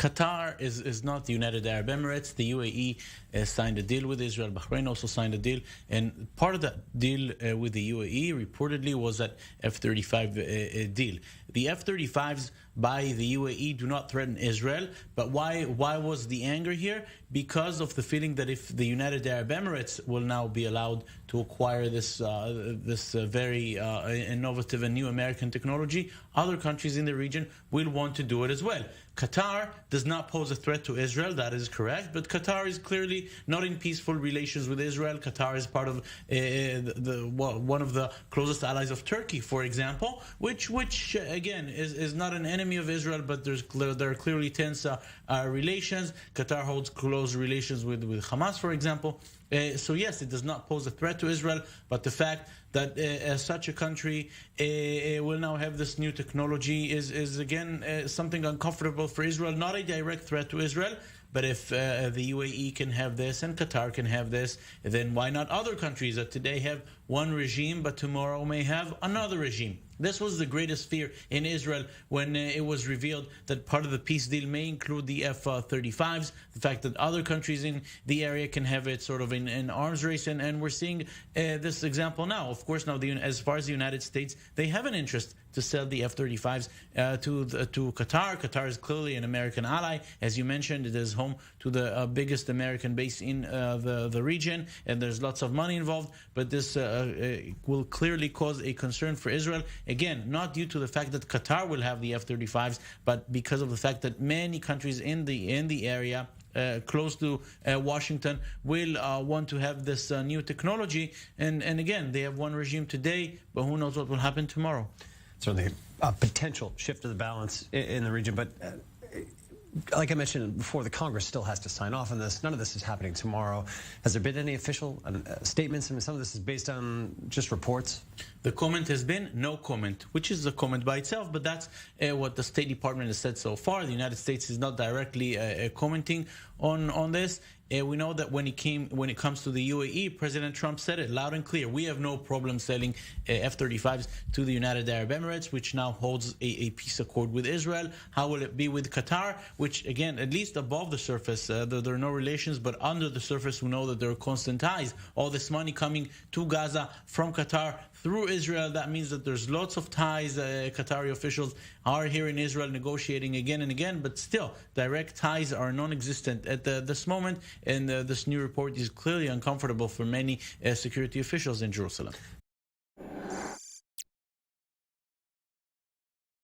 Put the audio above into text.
Qatar is not the United Arab Emirates. The UAE signed a deal with Israel. Bahrain also signed a deal. And part of that deal with the UAE reportedly was that F-35 deal. The F-35s by the UAE do not threaten Israel. But why was the anger here? Because of the feeling that if the United Arab Emirates will now be allowed to acquire this very innovative and new American technology, other countries in the region will want to do it as well. Qatar does not pose a threat to Israel, that is correct, but Qatar is clearly not in peaceful relations with Israel. Qatar is part of one of the closest allies of Turkey, for example, which again is not an enemy of Israel, but there are clearly tense relations. Qatar holds close relations with Hamas, for example. So yes, it does not pose a threat to Israel, but the fact that such a country will now have this new technology is again something uncomfortable for Israel. Not a direct threat to Israel, but if the UAE can have this and Qatar can have this, then why not other countries that today have one regime but tomorrow may have another regime? This was the greatest fear in Israel when it was revealed that part of the peace deal may include the F-35s, the fact that other countries in the area can have it sort of in arms race, and we're seeing this example now. Of course, now as far as the United States, they have an interest to sell the F-35s to Qatar. Qatar is clearly an American ally. As you mentioned, it is home to the biggest American base in the region, and there's lots of money involved, but this will clearly cause a concern for Israel. Again, not due to the fact that Qatar will have the F-35s, but because of the fact that many countries in the area close to Washington will want to have this new technology. And again, they have one regime today, but who knows what will happen tomorrow. Certainly a potential shift of the balance in the region, but like I mentioned before, the Congress still has to sign off on this. None of this is happening tomorrow. Has there been any official statements? I mean, some of this is based on just reports. The comment has been no comment, which is a comment by itself, but that's what the State Department has said so far. The United States is not directly commenting on this. We know that when it comes to the UAE, President Trump said it loud and clear. We have no problem selling F-35s to the United Arab Emirates, which now holds a peace accord with Israel. How will it be with Qatar? Which, again, at least above the surface, there are no relations, but under the surface, we know that there are constant ties. All this money coming to Gaza from Qatar through Israel, that means that there's lots of ties. Qatari officials are here in Israel negotiating again and again, but still, direct ties are non-existent at this moment, and this new report is clearly uncomfortable for many security officials in Jerusalem.